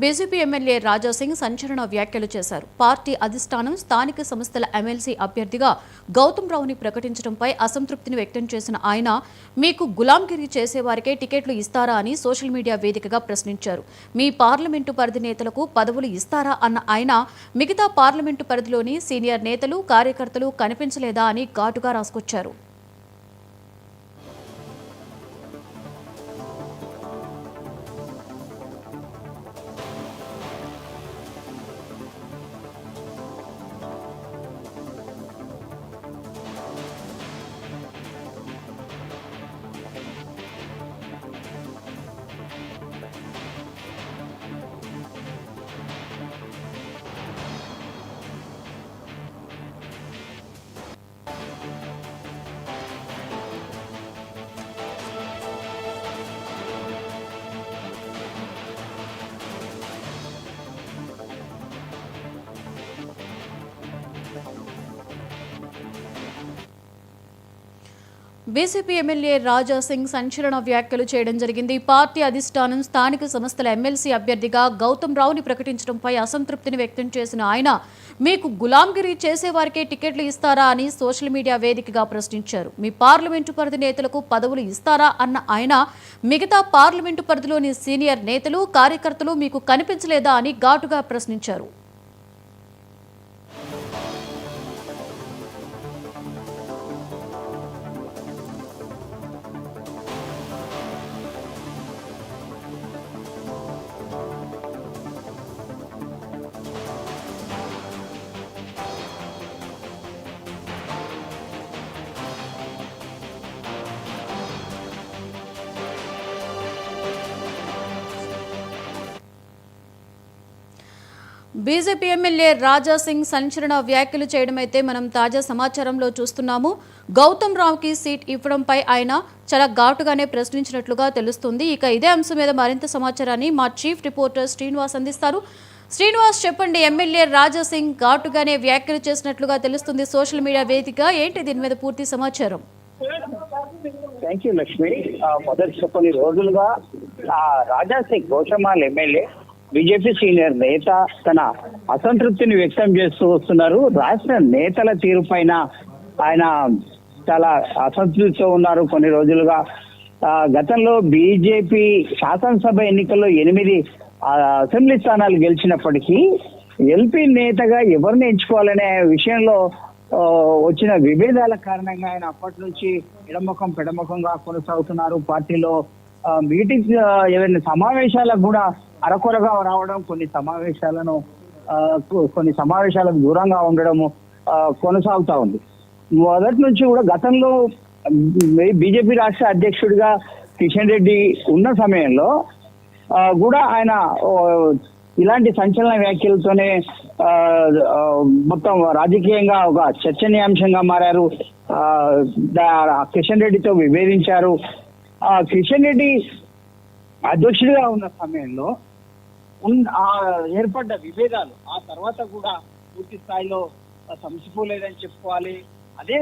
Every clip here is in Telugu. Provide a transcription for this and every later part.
బీజేపీ ఎమ్మెల్యే రాజాసింగ్ సంచలన వ్యాఖ్యలు చేశారు. పార్టీ అధిష్టానం స్థానిక సంస్థల ఎమ్మెల్సీ అభ్యర్థిగా గౌతమ్ రావుని ప్రకటించడంపై అసంతృప్తిని వ్యక్తం చేసిన ఆయన, మీకు గులాంగిరి చేసేవారికే టికెట్లు ఇస్తారా అని సోషల్ మీడియా వేదికగా ప్రశ్నించారు. మీ పార్లమెంటు పరిధి నేతలకు పదవులు ఇస్తారా అన్న ఆయన, మిగతా పార్లమెంటు పరిధిలోని సీనియర్ నేతలు, కార్యకర్తలు కనిపించలేదా అని ఘాటుగా రాసుకొచ్చారు. బీజేపీ ఎమ్మెల్యే రాజాసింగ్ సంచలన వ్యాఖ్యలు చేయడం జరిగింది. పార్టీ అధిష్టానం స్థానిక సంస్థల ఎమ్మెల్సీ అభ్యర్థిగా గౌతమ్ రావుని ప్రకటించడంపై అసంతృప్తిని వ్యక్తం చేసిన ఆయన, మీకు గులాంగిరి చేసేవారికే టికెట్లు ఇస్తారా అని సోషల్ మీడియా వేదికగా ప్రశ్నించారు. మీ పార్లమెంటు పరిధి నేతలకు పదవులు ఇస్తారా అన్న ఆయన, మిగతా పార్లమెంటు పరిధిలోని సీనియర్ నేతలు, కార్యకర్తలు మీకు కనిపించలేదా అని ఘాటుగా ప్రశ్నించారు. బీజేపీ ఎమ్మెల్యే రాజాసింగ్ సంచలన వ్యాఖ్యలు చేయడమైతే మనం తాజా సమాచారంలో చూస్తున్నాము. గౌతమ్ రావుకి సీట్ ఇవ్వడంపై ఆయన చాలా ఘాటుగానే ప్రశ్నించినట్లుగా తెలుస్తుంది. ఇక ఇదే అంశం మీద మరింత సమాచారాన్ని మా చీఫ్ రిపోర్టర్ శ్రీనివాస్ అందిస్తారు. శ్రీనివాస్, చెప్పండి. ఎమ్మెల్యే రాజాసింగ్ ఘాటుగానే వ్యాఖ్యలు చేసినట్లుగా తెలుస్తుంది సోషల్ మీడియా వేదిక. ఏంటి దీని మీద పూర్తి సమాచారం? Thank you Lakshmi. మొదటి కొన్ని రోజులుగా Raja Singh Goshamahal MLA BJP senior నేత తన అసంతృప్తిని వ్యక్తం చేస్తూ వస్తున్నారు. రాష్ట్ర నేతల తీరు పైన ఆయన చాలా అసంతృప్తితో ఉన్నారు. కొన్ని రోజులుగా గతంలో బీజేపీ శాసనసభ ఎన్నికల్లో 8 అసెంబ్లీ స్థానాలు గెలిచినప్పటికీ ఎల్పీ నేతగా ఎవరిని ఎంచుకోవాలనే విషయంలో వచ్చిన విభేదాల కారణంగా ఆయన అప్పటి నుంచి ఎడముఖం పెడముఖంగా కొనసాగుతున్నారు. పార్టీలో మీటింగ్స్ ఏదైనా సమావేశాలకు కూడా అరకొరగా రావడం, కొన్ని సమావేశాలకు దూరంగా ఉండడము కొనసాగుతా ఉంది. మొదటి నుంచి కూడా గతంలో బీజేపీ రాష్ట్ర అధ్యక్షుడిగా కిషన్ రెడ్డి ఉన్న సమయంలో కూడా ఆయన ఇలాంటి సంచలన వ్యాఖ్యలతోనే మొత్తం రాజకీయంగా ఒక చర్చనీయాంశంగా మారారు. కిషన్ రెడ్డితో విభేదించారు. కిషన్ రెడ్డి అధ్యక్షుడిగా ఉన్న సమయంలో ఏర్పడ్డ విభేదాలు ఆ తర్వాత కూడా పూర్తి స్థాయిలో సమసిపోలేదని చెప్పుకోవాలి. అదే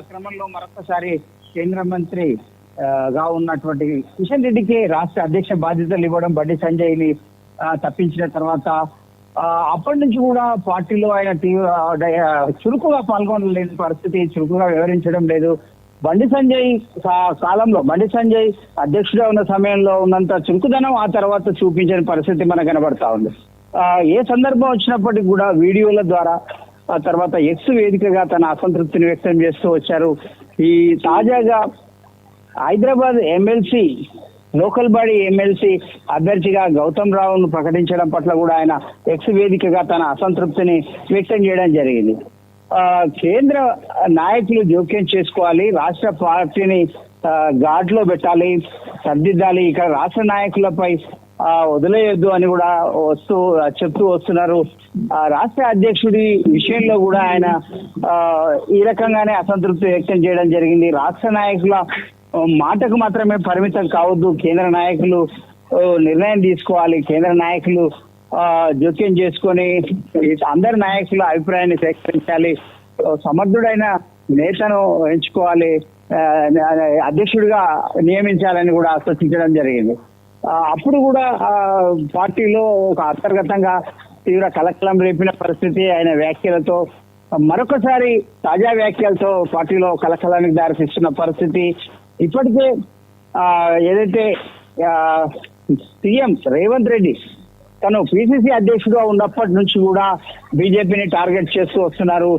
క్రమంలో మరొకసారి కేంద్ర మంత్రి గా ఉన్నటువంటి కిషన్ రెడ్డికి రాష్ట్ర అధ్యక్ష బాధ్యతలు ఇవ్వడం, బండి సంజయ్ని తప్పించిన తర్వాత అప్పటి నుంచి కూడా పార్టీలో ఆయన చురుకుగా పాల్గొనలేని పరిస్థితి, చురుకుగా వ్యవహరించడం లేదు. బండి సంజయ్ కాలంలో బండి సంజయ్ అధ్యక్షుడిగా ఉన్న సమయంలో ఉన్నంత చురుకుదనం ఆ తర్వాత చూపించని పరిస్థితి మనకు కనబడతా ఉంది. ఏ సందర్భం వచ్చినప్పటికీ కూడా వీడియోల ద్వారా ఆ తర్వాత ఎక్స్ వేదికగా తన అసంతృప్తిని వ్యక్తం చేస్తూ వచ్చారు. ఈ తాజాగా Hyderabad MLC local body MLC అభ్యర్థిగా గౌతమ్ రావును ప్రకటించడం పట్ల కూడా ఆయన ఎక్స్ వేదికగా తన అసంతృప్తిని వ్యక్తం చేయడం జరిగింది. కేంద్ర నాయకులు జోక్యం చేసుకోవాలి, రాష్ట్ర పార్టీని ఘాట్లో పెట్టాలి, సర్దిద్దాలి, ఇక్కడ రాష్ట్ర నాయకులపై వదిలేయొద్దు అని కూడా చెప్తూ వస్తున్నారు. రాష్ట్ర అధ్యక్షుడి విషయంలో కూడా ఆయన ఈ రకంగానే అసంతృప్తి వ్యక్తం చేయడం జరిగింది. రాష్ట్ర నాయకుల మాటకు మాత్రమే పరిమితం కావద్దు, కేంద్ర నాయకులు నిర్ణయం తీసుకోవాలి, కేంద్ర నాయకులు జోక్యం చేసుకొని అందరి నాయకుల అభిప్రాయాన్ని సేకరించాలి, సమర్థుడైన నేతను ఎంచుకోవాలి, అధ్యక్షుడిగా నియమించాలని కూడా సూచించడం జరిగింది. అప్పుడు కూడా పార్టీలో ఒక అంతర్గతంగా తీవ్ర కలకలం రేపిన పరిస్థితి ఆయన వ్యాఖ్యలతో. మరొకసారి తాజా వ్యాఖ్యలతో పార్టీలో కలకలానికి దారితీస్తున్న పరిస్థితి. ఇప్పటికే ఏదైతే సీఎం రేవంత్ రెడ్డి తను పిసిసి అధ్యక్షుడుగా ఉన్నప్పటి నుంచి కూడా బీజేపీని టార్గెట్ చేస్తూ వస్తున్నారు.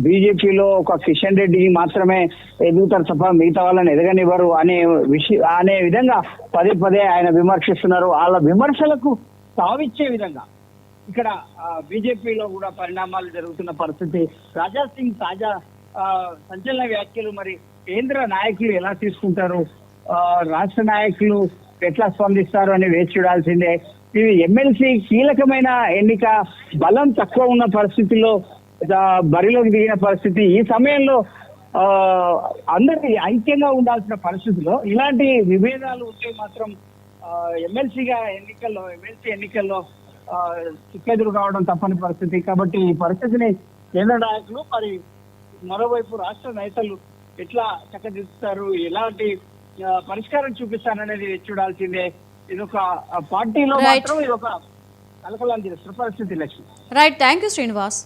బీజేపీలో ఒక కిషన్ రెడ్డిని మాత్రమే ఎదుగుతారు తప్ప మిగతా వాళ్ళని ఎదగనివ్వరు అనే విధంగా పదే పదే ఆయన విమర్శిస్తున్నారు. వాళ్ళ విమర్శలకు తావిచ్చే విధంగా ఇక్కడ బీజేపీలో కూడా పరిణామాలు జరుగుతున్న పరిస్థితి. రాజా సింగ్ తాజా సంచలన వ్యాఖ్యలు మరి కేంద్ర నాయకులు ఎలా తీసుకుంటారు, రాష్ట్ర నాయకులు ఎట్లా స్పందిస్తారు అని వేచి చూడాల్సిందే. ఇది ఎమ్మెల్సీ కీలకమైన ఎన్నిక, బలం తక్కువ ఉన్న పరిస్థితుల్లో బరిలోకి దిగిన పరిస్థితి. ఈ సమయంలో అందరి ఐక్యంగా ఉండాల్సిన పరిస్థితిలో ఇలాంటి విభేదాలు ఉంటే మాత్రం ఎమ్మెల్సీ ఎన్నికల్లో చిక్కెదురు కావడం తప్పని పరిస్థితి. కాబట్టి ఈ పరిస్థితిని కేంద్ర నాయకులు మరి మరోవైపు రాష్ట్ర నేతలు ఎట్లా చక్కదిస్తారు, ఎలాంటి పరిష్కారం చూపిస్తారనేది చూడాల్సిందే. ఇదొక పార్టీలో మాత్రం ఇదొక కలకలం చేస్తున్న పరిస్థితి. Lakshmi. Right, thank you Srinivas.